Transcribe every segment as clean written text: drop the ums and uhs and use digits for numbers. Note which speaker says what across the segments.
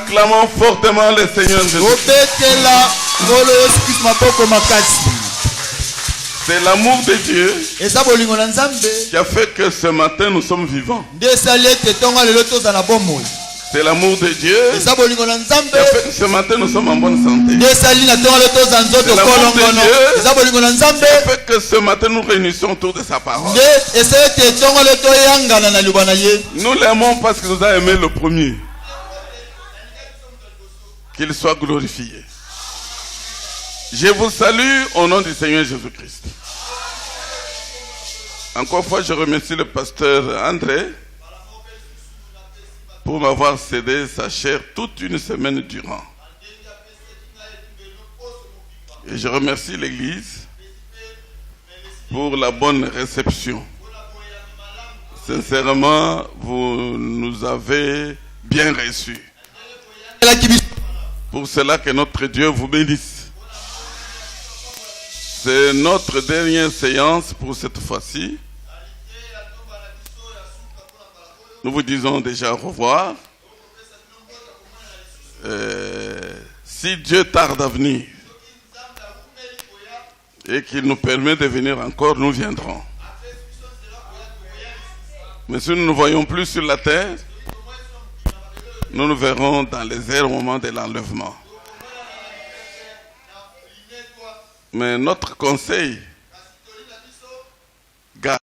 Speaker 1: Acclamons fortement le Seigneur Jésus. C'est l'amour de Dieu qui a fait que ce matin nous sommes vivants. C'est l'amour de Dieu qui a fait que ce matin nous sommes en bonne santé. C'est l'amour de Dieu qui a fait que ce matin nous réunissons autour de sa parole. Nous l'aimons parce qu'il nous a aimé le premier. Qu'il soit glorifié. Je vous salue au nom du Seigneur Jésus-Christ. Encore une fois, je remercie le pasteur André pour m'avoir cédé sa chair toute une semaine durant. Et je remercie l'Église pour la bonne réception. Sincèrement, vous nous avez bien reçus. Pour cela que notre Dieu vous bénisse. C'est notre dernière séance pour cette fois-ci. Nous vous disons déjà au revoir. Si Dieu tarde à venir et qu'il nous permet de venir encore, nous viendrons. Mais si nous ne nous voyons plus sur la terre, nous nous verrons dans les airs au moment de l'enlèvement. Mais notre conseil, garde.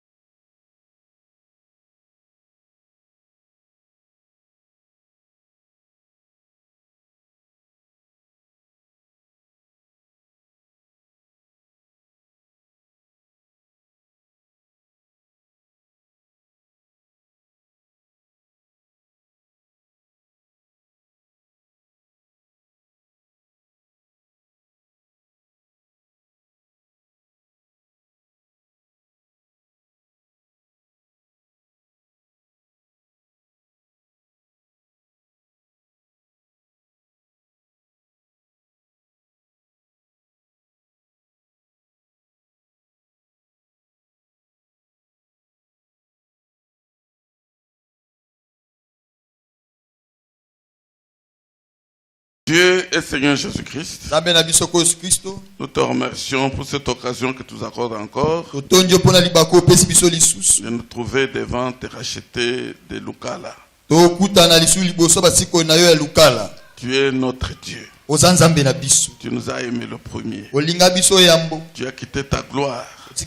Speaker 1: Dieu et Seigneur Jésus-Christ, nous te remercions pour cette occasion que tu nous accordes encore de nous trouver devant te racheter de Lukala. Tu es notre Dieu. Tu nous as aimé le premier. Tu as quitté ta gloire. Tu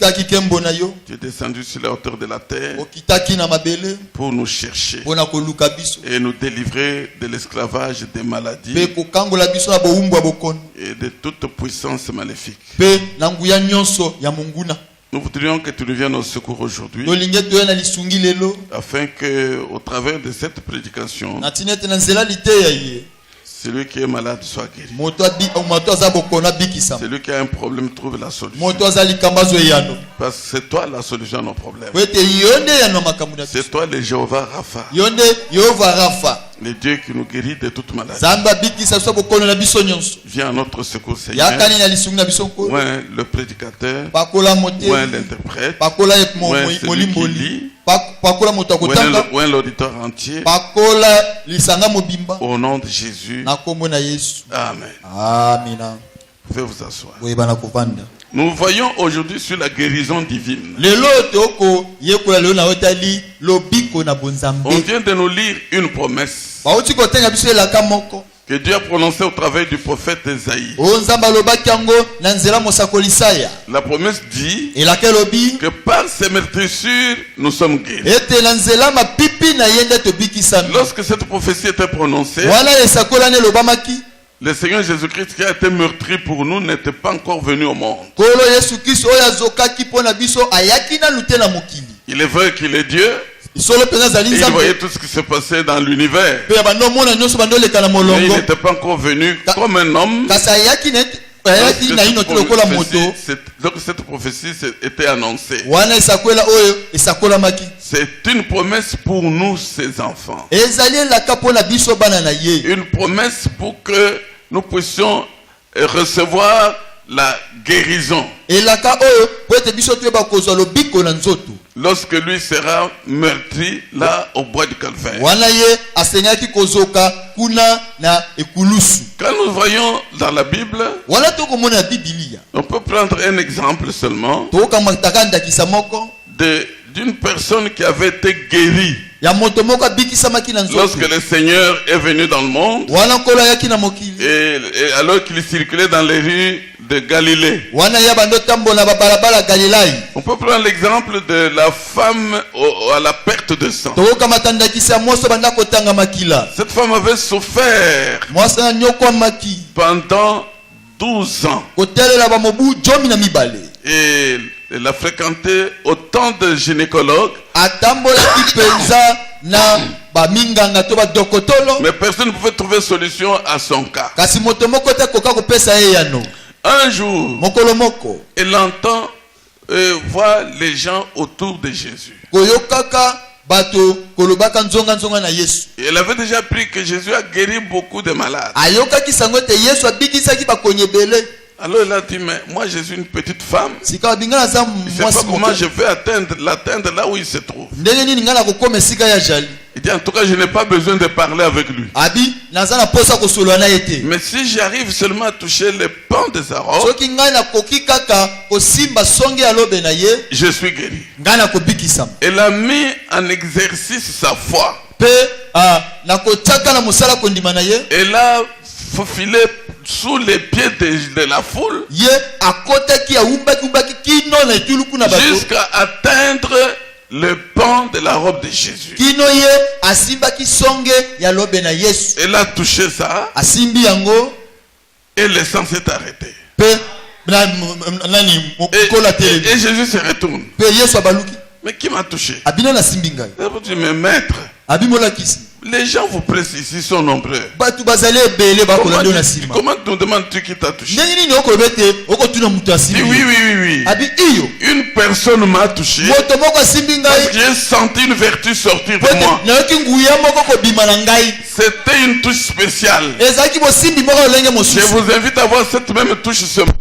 Speaker 1: es descendu sur la hauteur de la terre pour nous chercher et nous délivrer de l'esclavage des maladies et de toute puissance maléfique. Nous voudrions que tu nous viennes au secours aujourd'hui afin que, au travers de cette prédication, celui qui est malade soit guéri. Celui qui a un problème trouve la solution. Parce que c'est toi la solution à nos problèmes. C'est toi le Jéhovah Rapha. Le Dieu qui nous guérit de toute maladie. Viens à notre secours, Seigneur. Ouais, le prédicateur. Ouais, l'interprète. Ouais, celui qui lit. Ouais, l'auditeur entier. Au nom de Jésus. Amen. Vous pouvez vous asseoir. Nous voyons aujourd'hui sur la guérison divine. On vient de nous lire une promesse que Dieu a prononcée au travers du prophète Esaïe. La promesse dit que par ses meurtrissures, nous sommes guéris. Lorsque cette prophétie était prononcée, le Seigneur Jésus-Christ qui a été meurtri pour nous n'était pas encore venu au monde. Il est vrai qu'il est Dieu. Et il voyait tout ce qui se passait dans l'univers. Mais il n'était pas encore venu comme un homme. Donc cette prophétie était annoncée. C'est une promesse pour nous, ses enfants. Une promesse pour que nous puissions recevoir la guérison.
Speaker 2: lorsque lui sera meurtri là au bois du Calvaire. Quand nous voyons dans la Bible, on peut prendre un exemple seulement d'une personne qui avait été guérie lorsque le Seigneur est venu dans le monde et alors qu'il circulait dans les rues de Galilée. On peut prendre l'exemple de la femme à la perte de sang. Cette femme avait souffert pendant 12 ans. Et elle a fréquenté autant de gynécologues. Mais personne ne pouvait trouver solution à son cas. Un jour, elle entend voir les gens autour de Jésus. Et elle avait déjà appris que Jésus a guéri beaucoup de malades. Alors elle a dit, mais moi je suis une petite femme. Je ne sais pas comment je vais l'atteindre là où il se trouve. Il dit, en tout cas, je n'ai pas besoin de parler avec lui. Mais si j'arrive seulement à toucher les pans de sa robe, je suis guéri. Elle a mis en exercice sa foi. Elle a faufilé sous les pieds de la foule jusqu'à atteindre le pan de la robe de Jésus. Elle a touché ça et le sang s'est arrêté. Et Jésus se retourne. Mais qui m'a touché? Mais maître, les gens vous pressent ici, sont nombreux. Comment nous demandes-tu qui t'a touché? Oui. Une personne m'a touché. J'ai senti une vertu sortir de moi. C'était une touche spéciale. Je vous invite à voir cette même touche ce matin.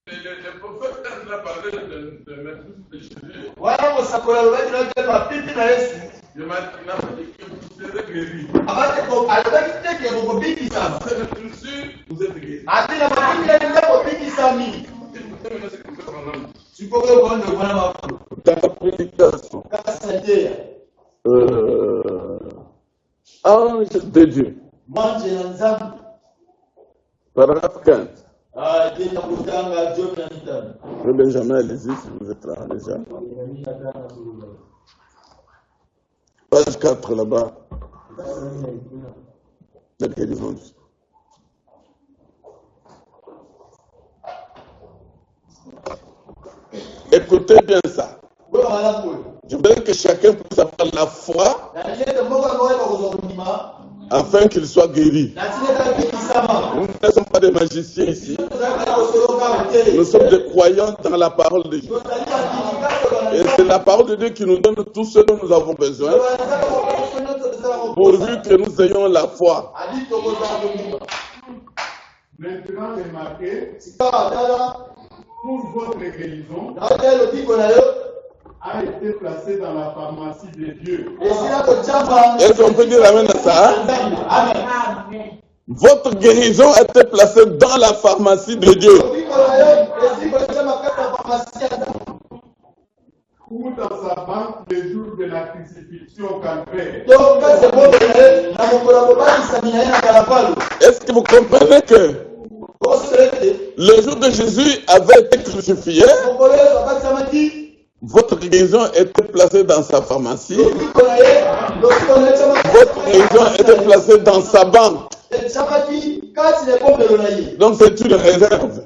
Speaker 2: Le prophète quand il a parlé de maîtrise de Jésus, il n'a pas dit que vous serez guéri. Vous êtes guéri. Ange de Dieu. Paragraphe 15. Le Benjamin, allez-y si vous êtes là déjà. Page 4 là-bas. La guérison. Écoutez bien ça. Je veux que chacun puisse avoir la foi afin qu'il soit guéri. Nous ne sommes pas des magiciens ici. Nous sommes des croyants dans la parole de Dieu. Et c'est la parole de Dieu qui nous donne tout ce dont nous avons besoin, pourvu que nous ayons la foi.
Speaker 3: Maintenant, remarquez, pour votre guérison, a été placé dans la pharmacie de Dieu.
Speaker 2: Est-ce qu'on peut dire amen à ça? Amen. Votre guérison a été placée dans la pharmacie de Dieu.
Speaker 3: Ou dans sa banque le jour de la crucifixion au calvaire.
Speaker 2: Est-ce que vous comprenez que le jour de Jésus avait été crucifié, votre guérison était placée dans sa pharmacie, votre guérison était placée dans sa banque. Donc c'est une réserve.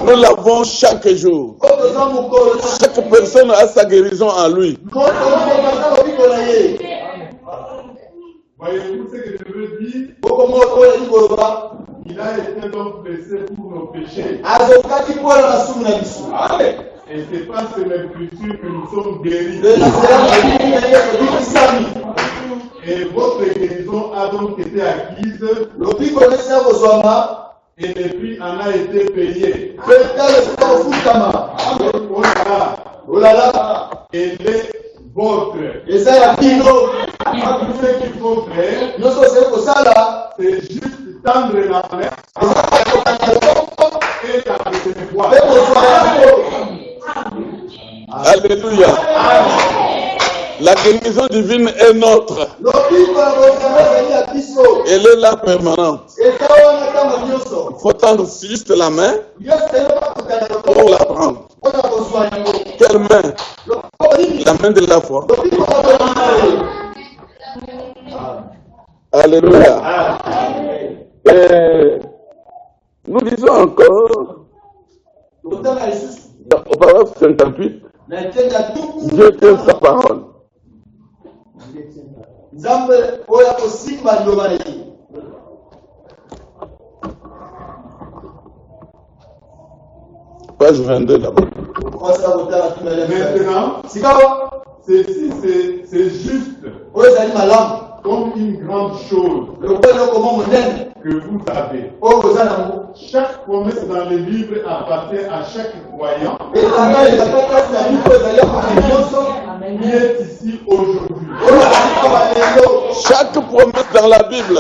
Speaker 2: Nous l'avons chaque jour. Chaque personne a sa guérison en lui.
Speaker 3: Voyez-vous ce que je veux dire? Il a été donc blessé pour nos péchés. Et c'est pas sur les blessures que nous sommes guéris. Et votre guérison a donc été acquise. Et le prix en a été payé. Oh là là. Et les vôtres. Ce qu'il faut faire, c'est juste tendre la main et la recevoir.
Speaker 2: Alléluia. La guérison divine est notre. Elle est là permanente. Il faut tendre juste la main pour la prendre. Quelle main? La main de la foi. Alléluia. Et nous disons encore, au paragraphe 58, Dieu tient sa parole. Page 22 d'abord.
Speaker 3: Maintenant, ceci c'est juste comme une grande chose que vous avez. Chaque promesse dans les livres appartient à chaque croyant qui est ici aujourd'hui.
Speaker 2: Chaque promesse dans la Bible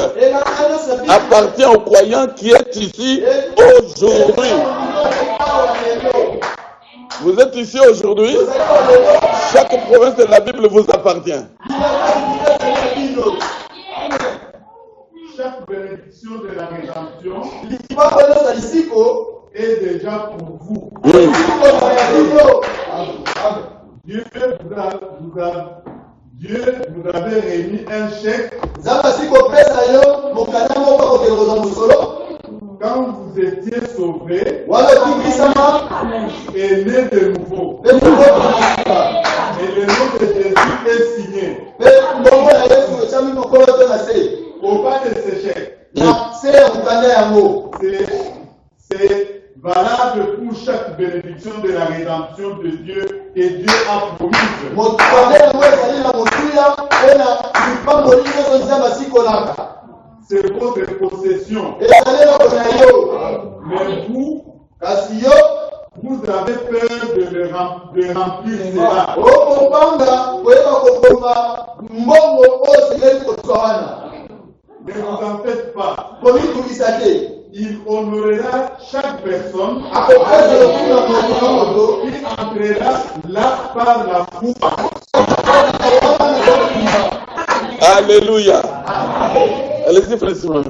Speaker 2: appartient au croyant qui est ici aujourd'hui. Vous êtes ici aujourd'hui. Chaque promesse de la Bible vous appartient.
Speaker 3: Chaque bénédiction de la rédemption est déjà pour vous. Dieu vous avait remis un chèque quand vous étiez sauvés et nés de nouveau. Et le nom de Jésus est signé. Au bas de ce chèque, c'est valable pour chaque bénédiction de la rédemption de Dieu que Dieu a promise. C'est votre possession. Mais vous avez peur de remplir cela. Ne vous en faites pas. Il honorera chaque personne qui entrera là par la foi.
Speaker 2: Alléluia. Allez-y, frère Simon.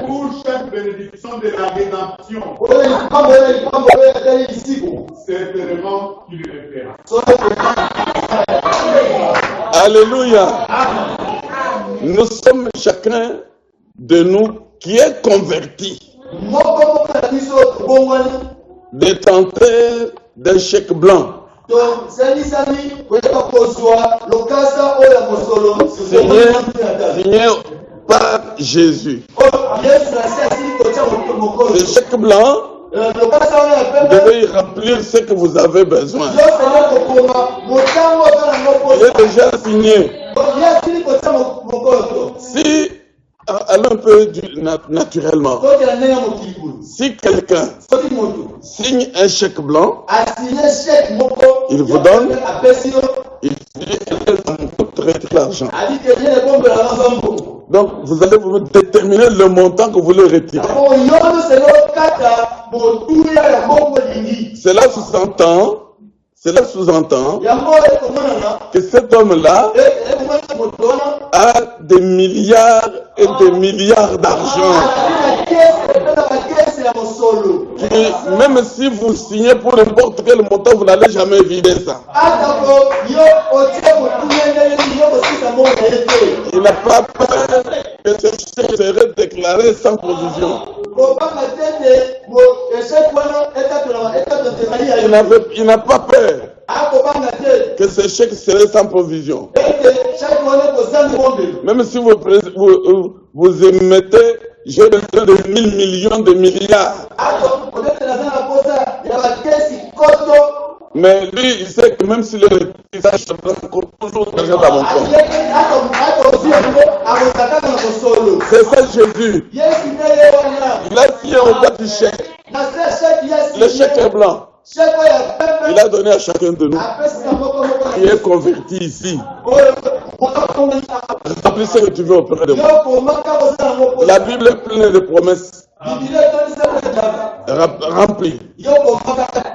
Speaker 3: Pour chaque bénédiction de la rédemption, certainement qu'il le fera.
Speaker 2: Alléluia. Nous sommes chacun de nous qui est converti, détenteur d'un chèque blanc, signé par Jésus. Ce chèque blanc Vous devez y remplir ce que vous avez besoin. Il est déjà signé. Si, allons un peu naturellement, si quelqu'un signe un chèque blanc, il vous donne, il dit retirer l'argent. Donc, vous allez vous déterminer le montant que vous voulez retirer. Cela sous-entend que cet homme-là a des milliards et des milliards d'argent. Même si vous signez pour n'importe quel montant, vous n'allez jamais vider ça. Il n'a pas peur que ce chèque serait déclaré sans provision. Il n'a pas peur que ce chèque serait sans provision. Même si vous émettez, j'ai besoin de 1000 millions de milliards. Mais lui, il sait que même si le visage se encore toujours l'argent dans mon compte. C'est ça Jésus. Il a signé au bas du chèque. Le chèque est blanc. Il a donné à chacun de nous. Il est converti ici. Remplis ce que tu veux auprès de moi. La Bible est pleine de promesses. Remplis.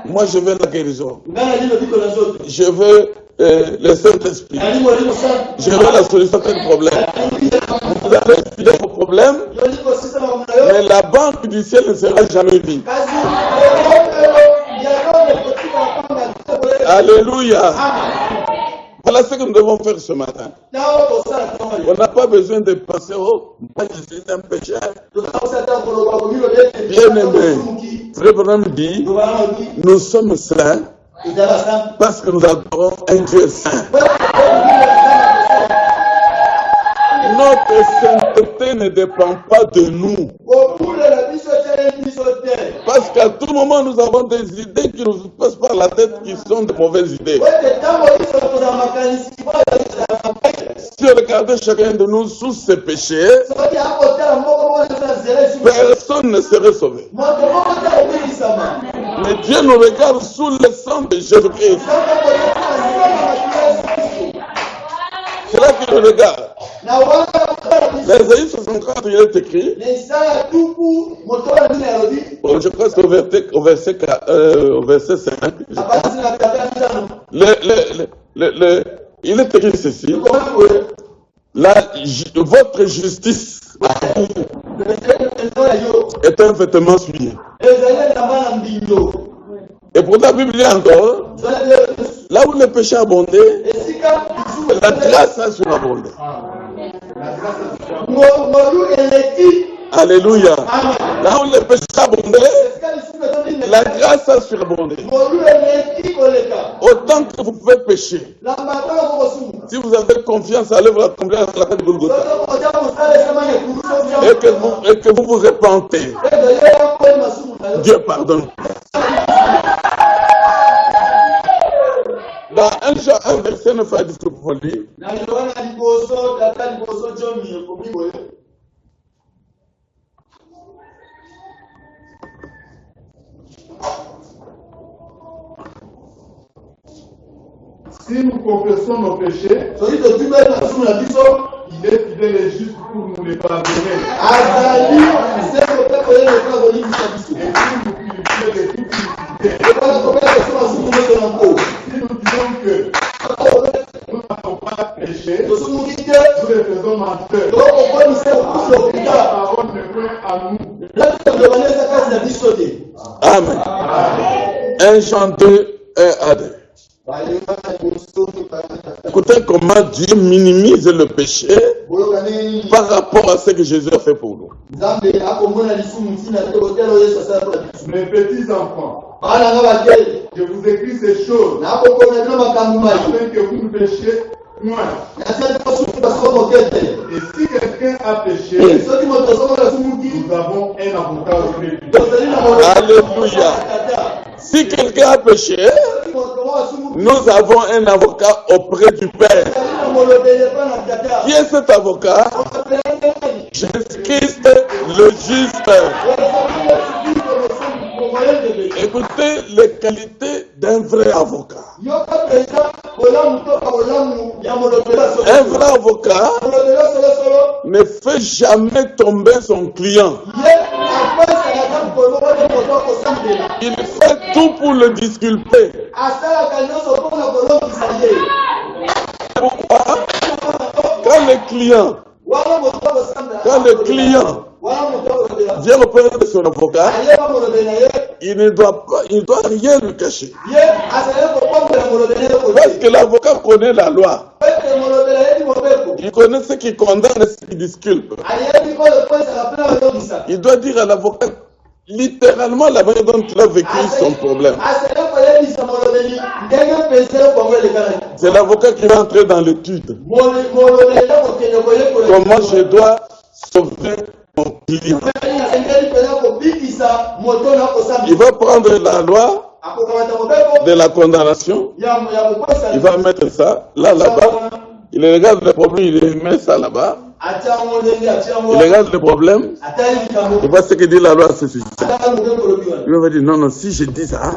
Speaker 2: Moi, je veux la guérison. Je veux le Saint-Esprit. Je veux la solution de tel problème. Vous allez expliquer vos problèmes, mais la banque du ciel ne sera jamais vide. Alléluia. Voilà ce que nous devons faire ce matin. On n'a pas besoin de penser, oh, moi je suis un pécheur. Bien aimé, Frère Branham dit, nous sommes saints parce que nous adorons un Dieu saint. Notre sainteté ne dépend pas de nous. Parce qu'à tout moment, nous avons des idées qui nous passent par la tête qui sont de mauvaises idées. Si on regardait chacun de nous sous ses péchés, personne ne serait sauvé. Mais Dieu nous regarde sous le sang de Jésus-Christ. C'est là qu'il nous regarde. L'Ésaïe 64, il est écrit. Je crois que c'est au verset 5. Il est écrit ceci. Votre justice est un vêtement souillé. Et pour la Bible, il y a encore, là où le péché a abondé, la grâce a surabondé. Alléluia. Là où le péché a abondé, la grâce a surabondé. Autant que vous pouvez pécher. Si vous avez confiance à l'œuvre accomplie à la tête de Golgotha, et que vous vous repentez, Dieu pardonne. Dans un verset 9 à 10 pour lui.
Speaker 3: Si nous confessons nos péchés, il est fidèle et juste pour nous les pardonner. Et pour nous purifier de toute iniquité. Si nous disons que nous n'avons pas péché, nous les faisons menteurs. La parole ne vient à nous.
Speaker 2: Amen. 1 Jean 2, 1 à 2. Écoutez comment Dieu minimise le péché par rapport à ce que Jésus a fait pour nous.
Speaker 3: Mes petits enfants, je vous écris ces choses afin que vous ne péchiez Et si quelqu'un a péché, nous avons un avocat auprès du Père.
Speaker 2: Alléluia. Si quelqu'un a péché, nous avons un avocat auprès du Père. Qui est cet avocat? Jésus-Christ, le juste. Écoutez les qualités d'un vrai avocat. Un vrai avocat ne fait jamais tomber son client. Il fait tout pour le disculper. Pourquoi? Quand le client vient auprès de son avocat, il ne doit rien lui cacher. Parce que l'avocat connaît la loi. Il connaît ce qui condamne et ce qui disculpe. Il doit dire à l'avocat littéralement la manière dont il a vécu son problème. C'est l'avocat qui va entrer dans l'étude. Comment je dois sauver mon client? Il va prendre la loi de la condamnation. Il va mettre ça là-bas. Il regarde le problème, il met ça là-bas. Il regarde le problème. Il voit ce que dit la loi à ce sujet. Il va dire non, si je dis ça,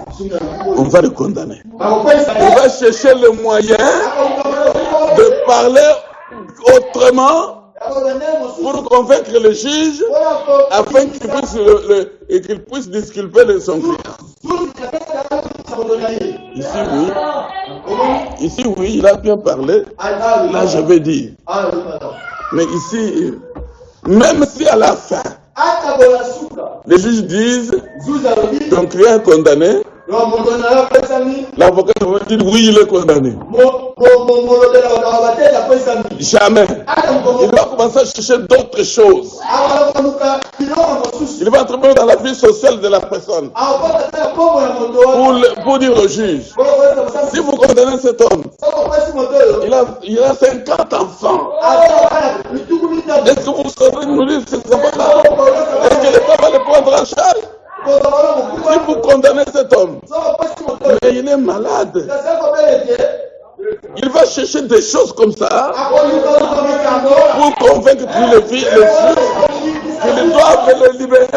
Speaker 2: on va le condamner. Il va chercher le moyen de parler autrement pour convaincre le juge afin qu'il puisse disculper son client. Ici oui, il a bien parlé. Là, je vais dire. Mais ici, même si à la fin, les juges disent ton client est condamné, l'avocat va dire oui, il est condamné. Jamais. Il va commencer à chercher d'autres choses. Il va entrer dans la vie sociale de la personne pour dire au juge, si vous condamnez cet homme, il a 50 enfants. Est-ce que vous saurez nourrir ces enfants-là? Est-ce que l'État va les prendre en charge? Si vous condamnez cet homme, mais il est malade. Il va chercher des choses comme ça pour convaincre tous les filles qu'ils doivent le libérer.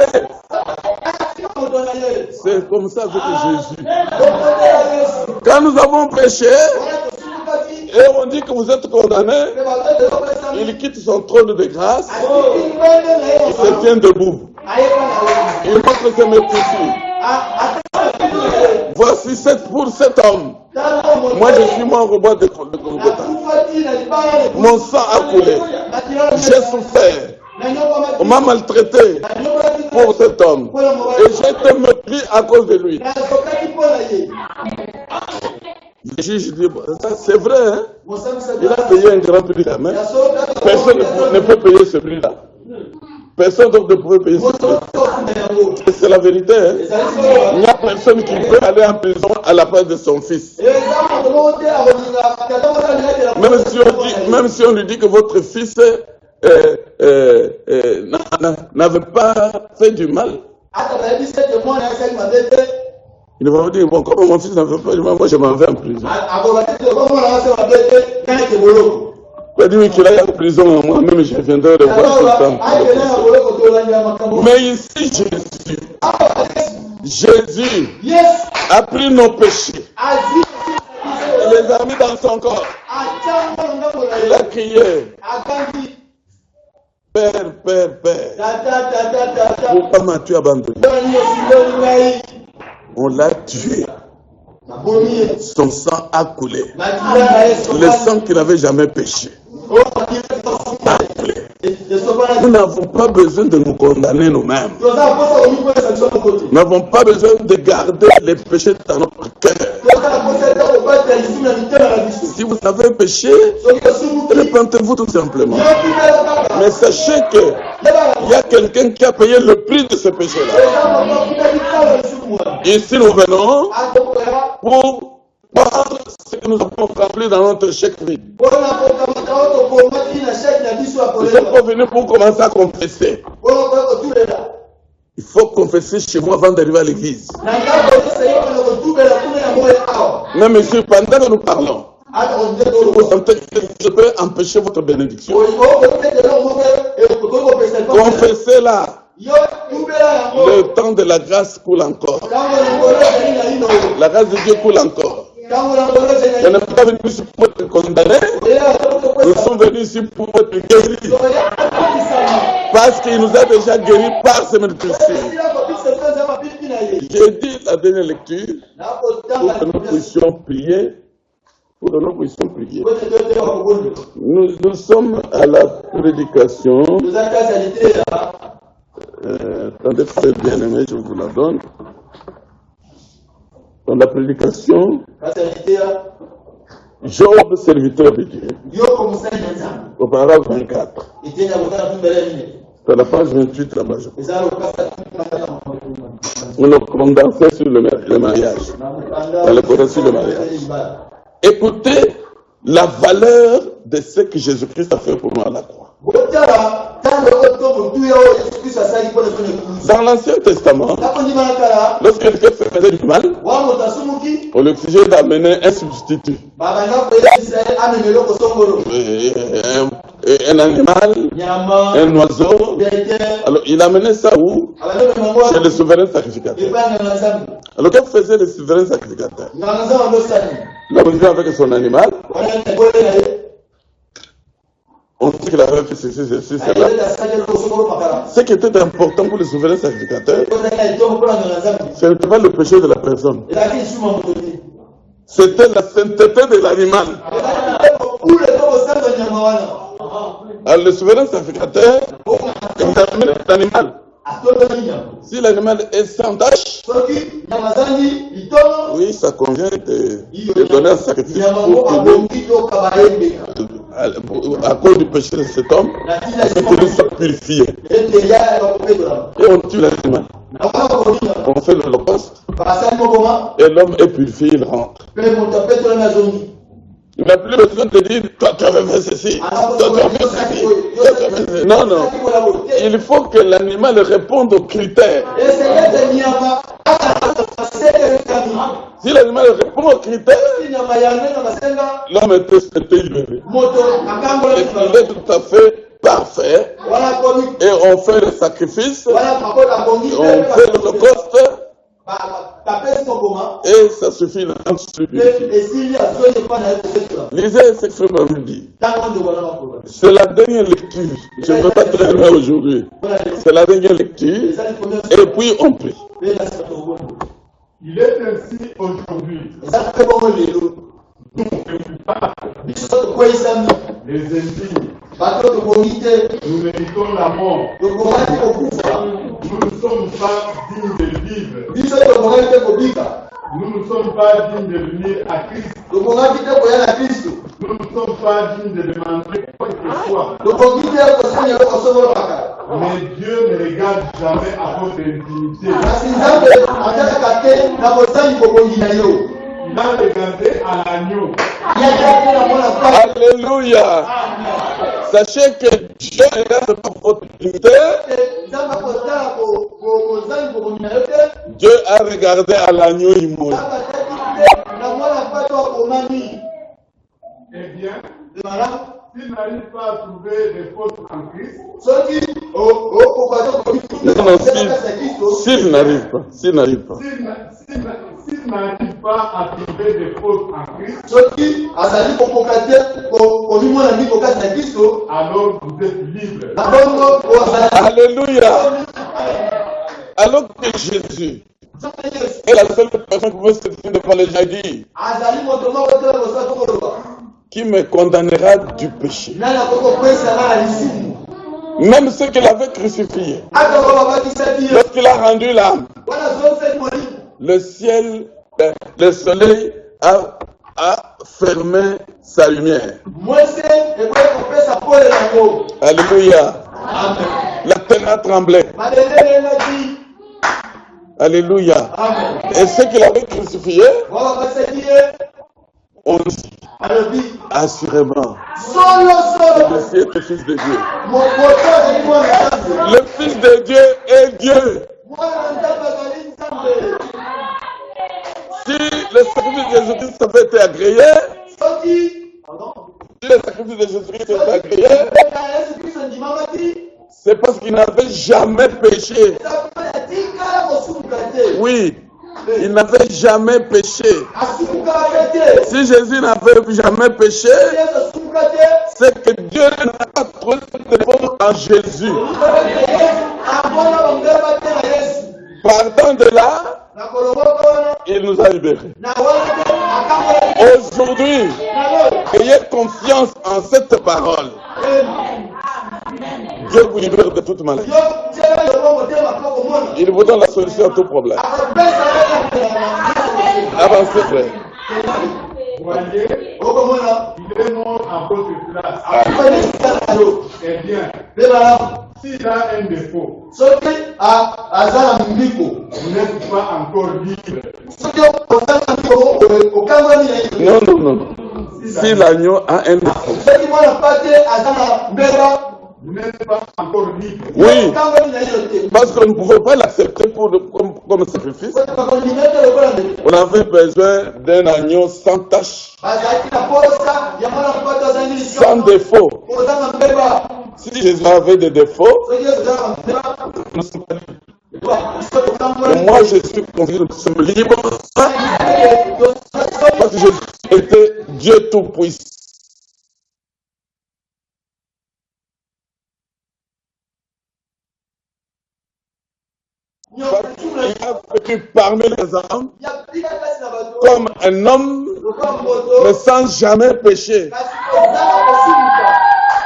Speaker 2: C'est comme ça avec Jésus. Quand nous avons péché et on dit que vous êtes condamné, il quitte son trône de grâce, il se tient debout. Il montre ses mépris. Voici pour cet homme. Moi je suis mort au bois de Golgotha. Mon sang a coulé. J'ai souffert. On m'a maltraité pour cet homme. Et j'ai été mépris à cause de lui. Le juge dit, ça c'est vrai, hein? Il a payé un grand prix quand même. Personne ne peut payer ce prix-là. Personne d'autre ne peut payer ce prix. C'est la vérité, hein? Il n'y a personne qui peut aller en prison à la place de son fils. Même si on lui dit que votre fils n'avait pas fait du mal, il va vous dire, bon, comme mon fils n'avait pas du mal, moi je m'en vais en prison. Il va dire oui, qu'il aille en prison, moi-même je viendrai le voir tout le temps. Mais ici, Jésus a pris nos péchés. Il les a mis dans son corps. Il a crié, Père, pourquoi m'as-tu abandonné? On l'a tué. Son sang a coulé. Le sang qui n'avait jamais péché. Nous n'avons pas besoin de nous condamner nous-mêmes. Nous n'avons pas besoin de garder les péchés dans notre cœur. Si vous avez péché, repentez-vous tout simplement. Mais sachez qu'il y a quelqu'un qui a payé le prix de ce péché-là. Ici nous venons pour prendre ce que nous avons rempli dans notre chèque vide. Ils sont pas venus pour commencer à confesser. Il faut confesser chez moi avant d'arriver à l'église. Mais monsieur, pendant que nous parlons, vous sentez que je peux empêcher votre bénédiction. Confessez-la. Le temps de la grâce coule encore. La grâce de Dieu coule encore. Je n'ai pas venu ici pour être condamné. Nous sommes venus ici pour être guéris. Parce qu'il nous a déjà guéris par ses médecins. J'ai dit la dernière lecture pour que nous puissions prier. Nous sommes à la prédication. Attendez, frère bien-aimé, je vous la donne. Dans la prédication, Job, serviteur de Dieu, au paragraphe 24. C'est la page 28 là-bas. On a condensé sur le mariage. On a condensé sur le mariage. Écoutez la valeur de ce que Jésus-Christ a fait pour nous à la croix. Dans l'Ancien Testament, lorsque quelqu'un faisait du mal, on lui exigeait d'amener un substitut. Un animal, un oiseau. Alors il amenait ça où? Chez le souverain sacrificateur. Alors qu'est-ce que faisait le souverain sacrificateur? Là, on vient avec son animal. On sait qu'il avait fait ceci, cela. Ce qui était important pour le souverain sacrificateur, ce n'était pas le péché de la personne. C'était la sainteté de l'animal. Alors le souverain sacrificateur, il amène l'animal. Si l'animal est sans tache, oui, ça convient de donner un sacrifice à cause du péché de cet homme, pour qu'il soit purifié. Et on tue l'animal. On fait l'holocauste. Et l'homme est purifié, il rentre. Il n'a plus besoin de dire, toi tu avais fait ceci, toi tu avais fait ceci. Non, non. Il faut que l'animal réponde aux critères. Si l'animal répond aux critères, l'homme est libéré. Il est tout à fait parfait. Et on fait le sacrifice, on fait l'holocauste. Et ça suffit, l'âme se purifie. Lisez ce que frère m'avait dit. C'est la dernière lecture. Je ne veux pas très loin aujourd'hui. C'est la dernière lecture. Et puis on prie.
Speaker 3: Il est ainsi aujourd'hui. Les indignes. Nous méritons la mort. Nous ne sommes pas dignes de vivre. Nous ne sommes pas dignes de venir à Christ. Nous ne sommes pas dignes de demander quoi que ce soit. Mais Dieu ne regarde jamais à votre intimité. Il a regardé à l'agneau.
Speaker 2: Alléluia. Sachez que Dieu regarde pas votre intimité. Dieu a regardé à l'agneau immolé.
Speaker 3: Eh bien, s'il n'arrive pas à trouver des fautes en Christ,
Speaker 2: s'il n'arrive pas,
Speaker 3: s'il n'arrive pas à trouver des fautes en Christ, alors vous êtes libre.
Speaker 2: Alléluia. Alors que Jésus est la seule personne qui pouvait se tenir devant les gens et dire, qui me condamnera du péché? Même ceux qu'il avait crucifiés. Lorsqu'il a rendu l'âme, le ciel, le soleil a fermé sa lumière. Alléluia. La terre a tremblé. Alléluia. Et ceux qui l'avaient crucifié, aussi. Assurément. Le Messie est le Fils de Dieu. Le Fils de Dieu est Dieu. Si le sacrifice de Jésus-Christ avait été agréé, c'est parce qu'il n'avait jamais péché. Oui, il n'avait jamais péché. Si Jésus n'avait jamais péché, c'est que Dieu n'a pas trouvé de défaut en Jésus. Partant de là, il nous a libérés. Aujourd'hui, ayez confiance en cette parole. Dieu vous libère de toute maladie. Il vous donne la solution à tout problème. Avancez, frère.
Speaker 3: Voyez, il est mort en votre place. Eh bien, s'il a un défaut, vous n'êtes pas encore libre.
Speaker 2: Non. Si l'agneau a un défaut,
Speaker 3: vous n'êtes pas encore libre.
Speaker 2: Oui, parce qu'on ne pouvait pas l'accepter comme sacrifice. On avait besoin d'un agneau sans tache, sans défaut. Si Jésus avait des défauts, moi je suis convaincu que nous sommes libres parce que Jésus était Dieu Tout-Puissant. Il a vécu parmi les hommes comme un homme, mais sans jamais pécher.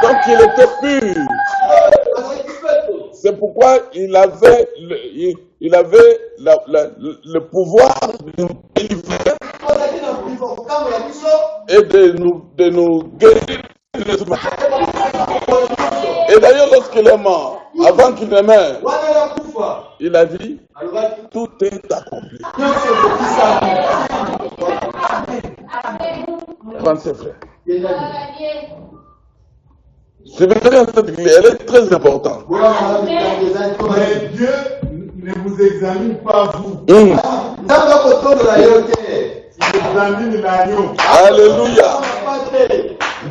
Speaker 2: Donc il était pur. C'est pourquoi il avait le pouvoir de nous délivrer et de nous guérir. Et d'ailleurs, lorsqu'il est mort, avant qu'il ne meure, il a dit, tout est accompli. Avancez, frère. C'est bien, elle est très importante.
Speaker 3: Mais Dieu ne vous examine pas vous. Il examine l'agneau.
Speaker 2: Alléluia.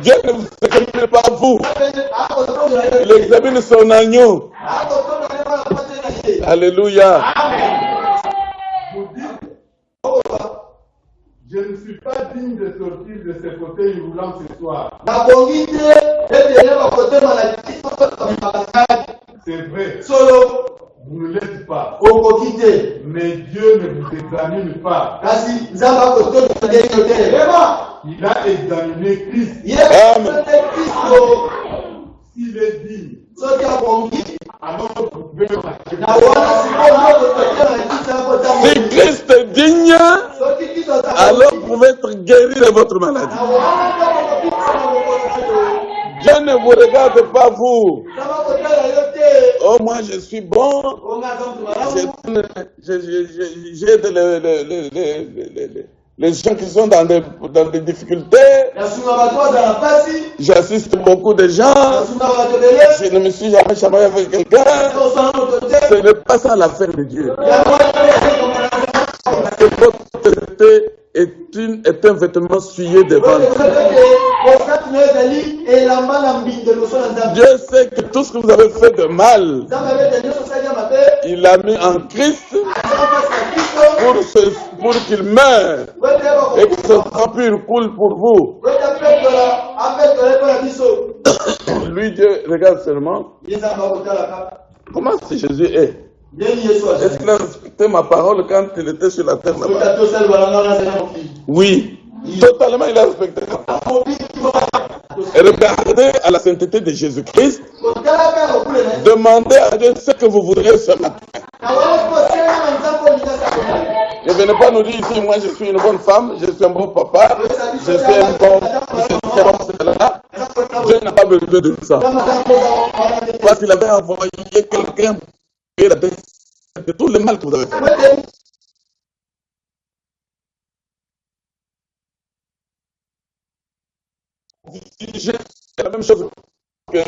Speaker 2: Dieu ne vous examine pas vous. Il examine son agneau. Alléluia.
Speaker 3: Vous dites, je ne suis pas digne de sortir de ce fauteuil roulant ce soir. C'est vrai. Vous ne l'êtes pas. Mais Dieu ne vous examine pas. Il a examiné Christ.
Speaker 2: Amen.
Speaker 3: S'il est digne, alors vous pouvez marcher.
Speaker 2: Si Christ est digne, alors vous pouvez être guéri de votre maladie. Dieu ne vous regarde pas vous. Oh, moi je suis bon. J'aide les gens qui sont dans des difficultés. J'assiste beaucoup de gens. Je ne me suis jamais chamaillé avec quelqu'un. Ce n'est pas ça l'affaire de Dieu. Votre tête est un vêtement souillé devant Dieu. Dieu sait que tout ce que vous avez fait de mal, il l'a mis en Christ pour qu'il meure et que son sang pur coule pour vous. Lui, Dieu regarde seulement. Comment si Jésus est? Est-ce qu'il a respecté ma parole quand il était sur la terre là-bas? Oui, totalement il a respecté ma parole. Et regardez à la sainteté de Jésus-Christ. Demandez à Dieu ce que vous voudrez ce matin. Ne venez pas nous dire ici, moi je suis une bonne femme, je suis un bon papa, je suis un bon cela. Dieu n'a pas besoin de ça. Parce qu'il avait envoyé quelqu'un et la tête de tout le mal que vous avez fait. j'ai la même chose que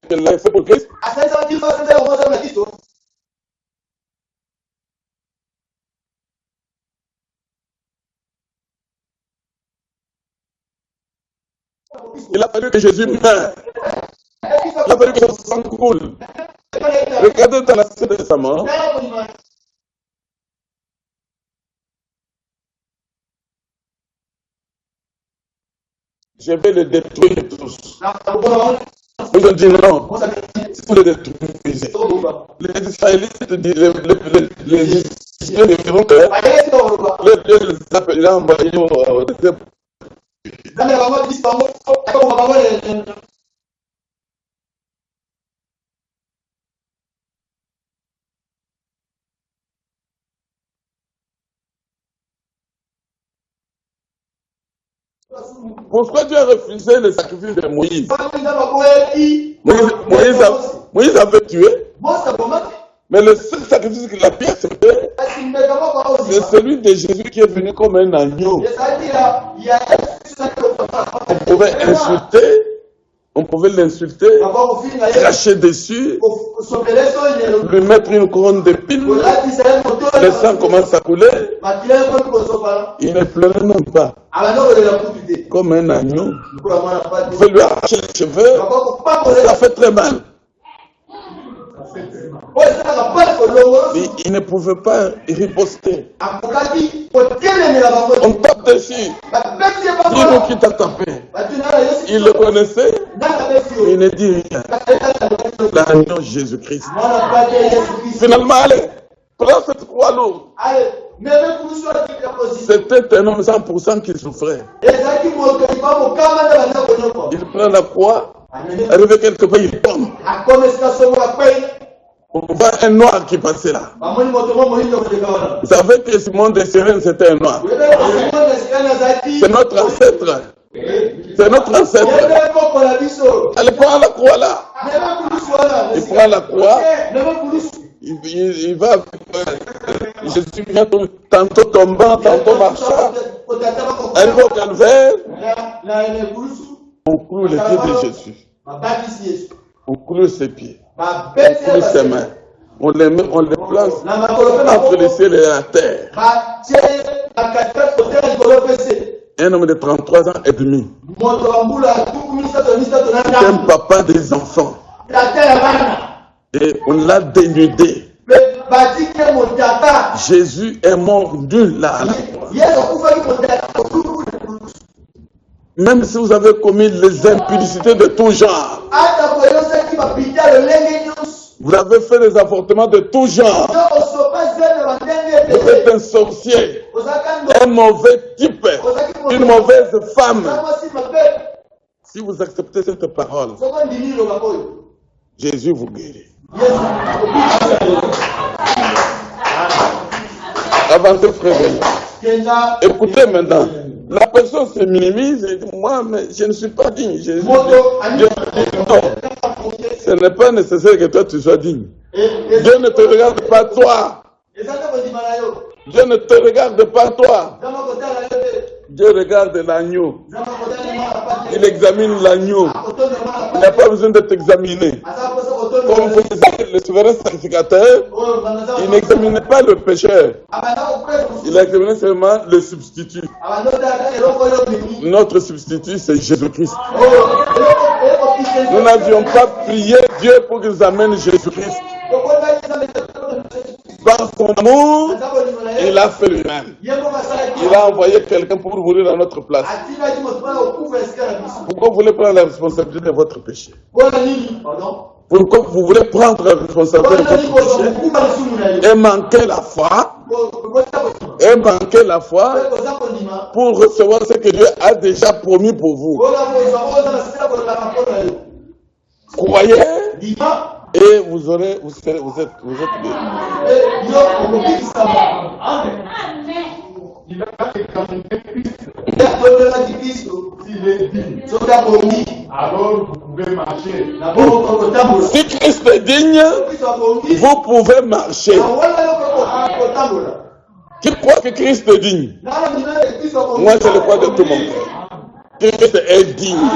Speaker 2: l'a fait pour Christ. Il a fallu que Jésus meure. Il a fallu que son sang coule. Regardez dans la scène de sa mort. Je vais les détruire tous. Ils ont dit non. Si vous les détruisez, les Israélites, les Israéliens diront que le Dieu les appellera envoyés au désert. Pourquoi Dieu a refusé le sacrifice de Moïse? Moïse avait tué, mais le seul sacrifice qu'il a fait, c'était celui de Jésus qui est venu comme un agneau. On pouvait l'insulter, cracher dessus, lui mettre une couronne d'épines, le sang commence à couler, il ne pleurait même pas, comme un agneau. Vous pouvez lui arracher les cheveux, ça fait très mal. Il ne pouvait pas riposter. On tape dessus. Dis-nous qui t'a tapé. Il le connaissait, mais il ne dit rien. L'agneau Jésus-Christ. Finalement, allez, prends cette croix lourde. C'était un homme 100% qui souffrait. Il prend la croix, arrivé quelque part, il tombe. On voit un noir qui passait là. Vous savez que Simon de Cyrène, c'était un noir. C'est notre ancêtre. C'est notre ancêtre. Allez, prends la croix là. Il prend la croix. Il va. Je suis bientôt tantôt tombant, tantôt marchant. Arrivé au calvaire. On cloue les pieds de Jésus. On cloue ses pieds. On cloue ses mains. On les place entre le ciel et la terre. Un homme de 33 ans et demi. Un papa des enfants. Et on l'a dénudé. Jésus est mort nul là à la croix. Même si vous avez commis les impudicités de tout genre, vous avez fait des avortements de tout genre, vous êtes un sorcier, un mauvais type, une mauvaise femme. Si vous acceptez cette parole, Jésus vous guérit. Avancez, frère. Écoutez maintenant. La personne se minimise et dit, moi, mais je ne suis pas digne. Jésus dit, non, ce n'est pas nécessaire que toi tu sois digne. Dieu ne te regarde pas toi. Dieu ne te regarde pas toi. Dieu regarde l'agneau. Il examine l'agneau. Il n'a pas besoin d'être examiné. Comme vous disiez, le souverain sacrificateur, il n'examinait pas le pécheur. Il a examiné seulement le substitut. Notre substitut, c'est Jésus-Christ. Nous n'avions pas prié Dieu pour qu'il nous amène Jésus-Christ. Par son amour, il a fait lui-même. Il a envoyé quelqu'un pour mourir à notre place. Pourquoi vous voulez prendre la responsabilité de votre péché? Pourquoi vous voulez prendre la responsabilité de votre péché et manquer la foi, pour recevoir ce que Dieu a déjà promis pour vous? Croyez et vous êtes bénis.
Speaker 3: Il a examiné Christ. S'il est digne, alors vous pouvez marcher.
Speaker 2: Si Christ est digne, vous pouvez marcher. Qui croit que Christ est digne? Moi, je le crois de tout mon cœur. Christ est digne.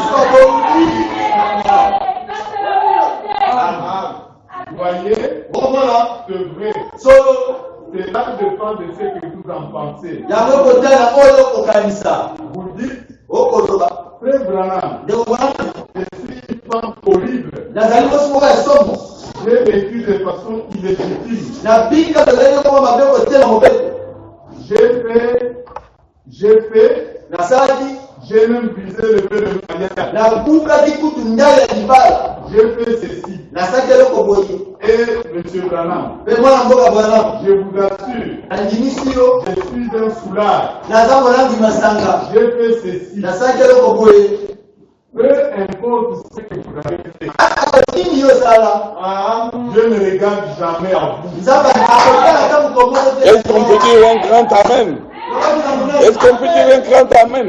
Speaker 3: Vous voyez, c'est vrai. C'est là que dépend de ce que vous en pensez. Vous dites, Frère Branham, je suis une femme horrible. J'ai vécu de façon illégitime. J'ai même visé le peu de manière. J'ai fait ceci. Et M. Branham, je vous assure, je suis un soulard. J'ai fait ceci. Peu importe ce que vous avez fait. Dieu ne regarde jamais à vous.
Speaker 2: Est-ce qu'on peut dire un grand amen? Est-ce qu'on peut dire un grand amen?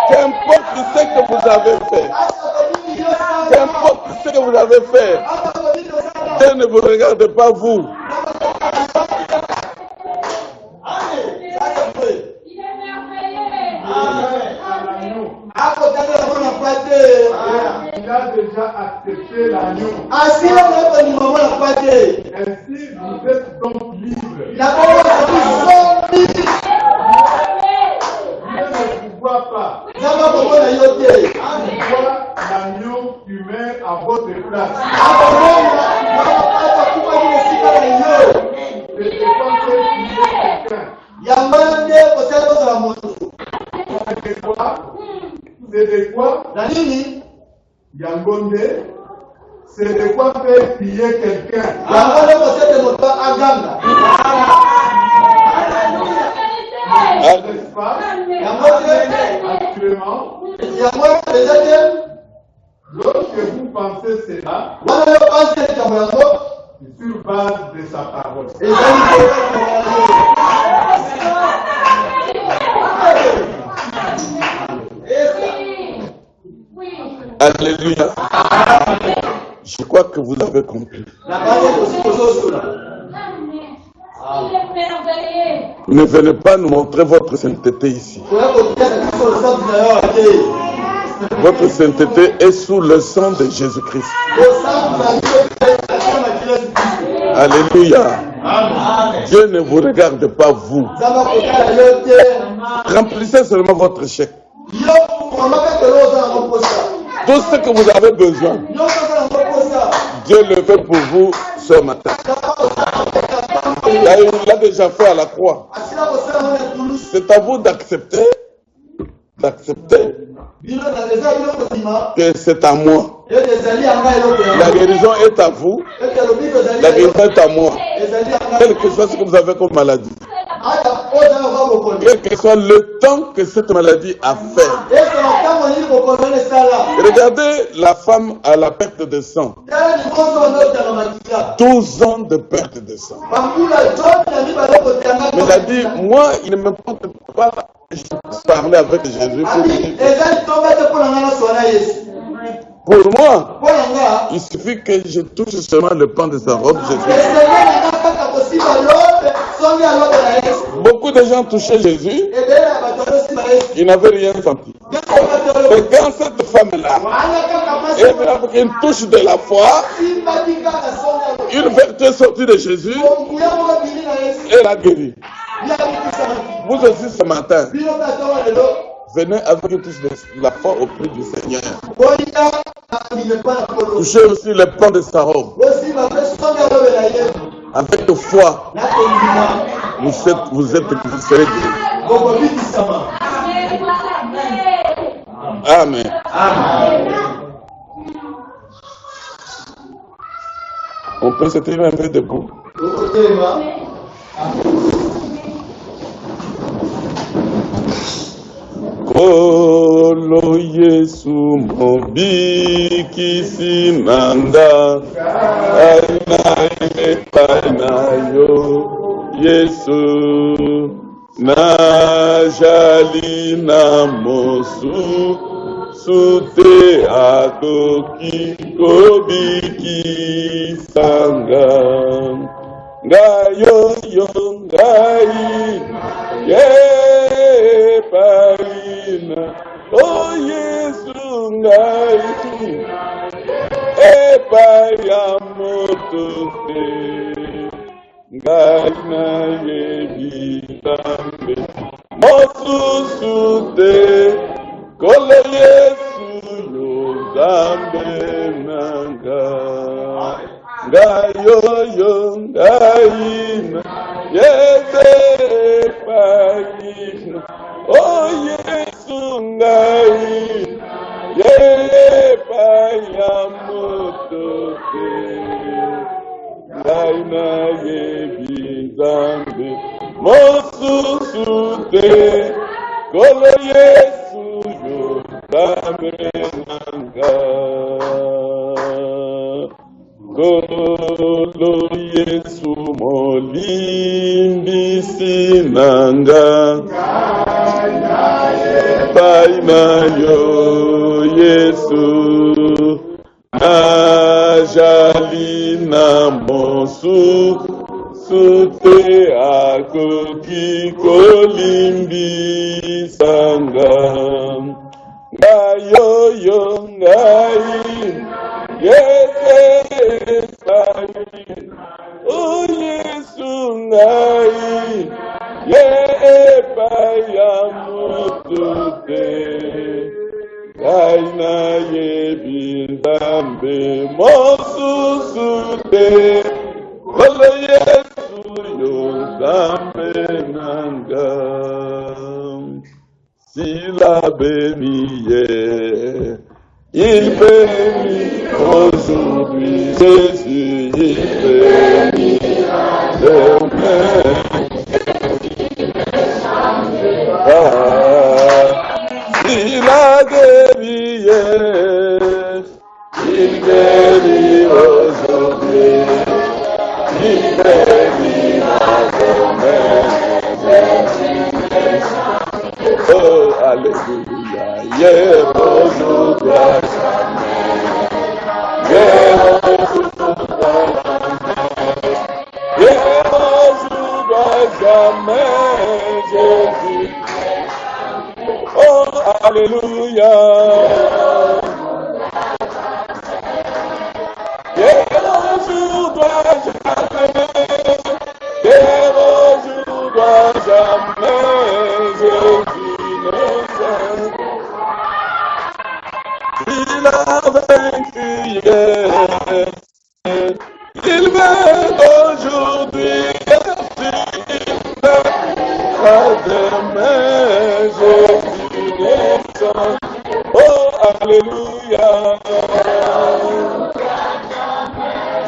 Speaker 2: Qu'importe ce que vous avez fait, qu'importe ce que vous avez fait, Dieu ne vous regarde pas vous.
Speaker 3: Il a déjà accepté l'agneau. Ainsi, vous êtes donc libre. Dieu ne vous voit pas. Il voit l'agneau humain à votre place. C'est pas que c'est de quoi? Yangonde, c'est de quoi faire piller quelqu'un. N'est-ce pas? Actuellement, lorsque vous pensez cela, c'est sur base de sa parole.
Speaker 2: Alléluia. Je crois que vous avez compris. Ne venez pas nous montrer votre sainteté ici. Votre sainteté est sous le sang de Jésus-Christ. Alléluia. Dieu ne vous regarde pas vous. Remplissez seulement votre chèque. Tout ce que vous avez besoin, Dieu le fait pour vous ce matin. Il l'a déjà fait à la croix. C'est à vous d'accepter que c'est à moi. La guérison est à vous. La guérison est à moi. Quel que soit ce que vous avez comme maladie. Quel que soit le temps que cette maladie a fait. Regardez la femme à la perte de sang. 12 ans de perte de sang. Mais elle a dit, moi, il ne m'importe pas, je parler avec Jésus pour moi. Il suffit que je touche seulement le pan de sa robe, Jésus. Beaucoup de gens touchaient Jésus, ils n'avaient rien senti. Mais quand cette femme-là est venue avec une touche de la foi, une vertu est sortie de Jésus, elle a guéri. Vous aussi ce matin, venez avec une touche de la foi auprès du Seigneur. Touchez aussi le pan de sa robe. Avec foi, vous serez guéris. Amen. On peut se tenir un peu debout. Kolo Yesu mobiki sinanda ainayo Yesu na jali na mosu sute akoki kobiki sanga ngayo yo ngai yeah. Zambe Mosusute Kolo Yesu yo Zambe Nanga Ngayoyo Ngaina Yese Pagina Oh Yesu Ngaina Yepa Yamotote Ngaina Yebizambe Mosusute Kolo Yesu yo Zambe Nanga Kolo Yesu Molimbisi Nanga Baina yo Yesu Najali na Monsu Sute Akoki Kolimbi Sangam Ngayoyo Ngai Yes Ngai Oh Yesu Ngai Yepa Yamutute Kaina Yebizambe Mosusute Kolo Yesu yo Zambe Nanga Sila béniye il bénit aujourd'hui Jésus il bénit demain Il a guéri hier, il guérit aujourd'hui, il guérit demain. Oh, alléluia, hier, aujourd'hui, hier, aujourd'hui, jamais, Jésus. Oh, alléluia. Il a vaincu hier, il veut aujourd'hui, il va demain, Jésus. Oh, alléluia.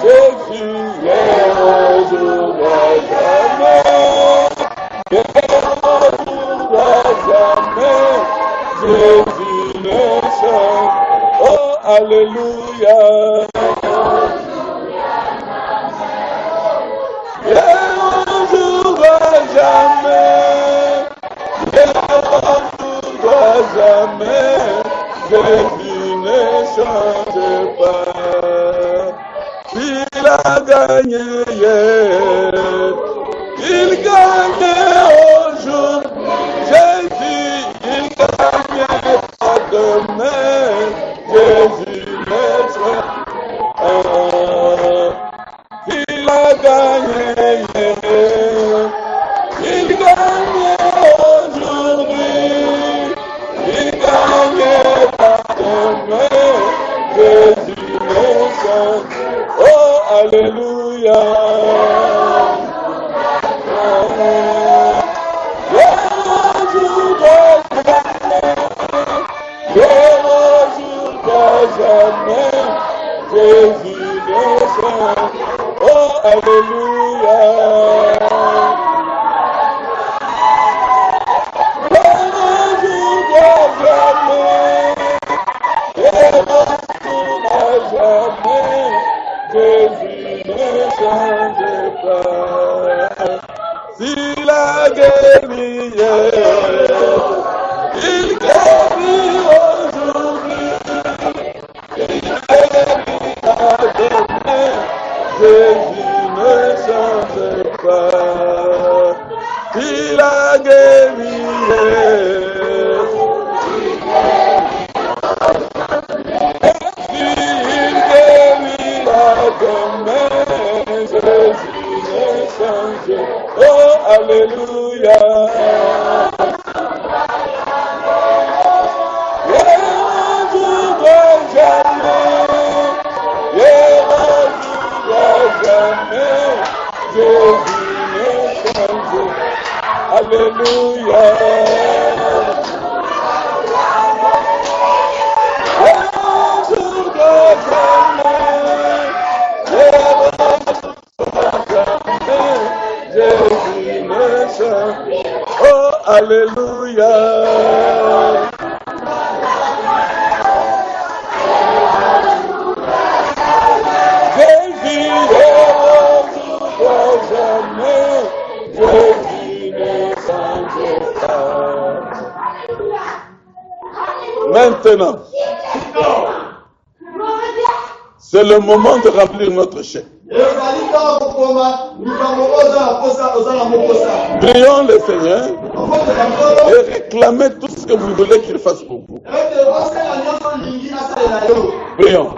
Speaker 2: Jésus est aujourd'hui jamais. Jamais. Jésus ne change. Oh, alléluia. Jamais. Jamais, Jésus ne change pas. Il a gagné hier, il gagne aujourd'hui. Jésus, il gagne pas demain. Jésus ne change pas. Il a gagné hier, il gagne aujourd'hui. Il gagne pas demain, Jésus me chante. Oh, alléluia. Jamais, Jésus me chante. Oh, alléluia. Jésus ne change pas. S'il a guéri hier, il guérit aujourd'hui. Il guérit demain. Jésus ne change pas. S'il a guéri hier, demain, Jésus ne change. Oh, alléluia. Alléluia. Alléluia. Oh, alléluia. Maintenant, c'est le moment de remplir notre chèque. Prions le Seigneur et réclamez tout ce que vous voulez qu'il fasse pour vous. Prions.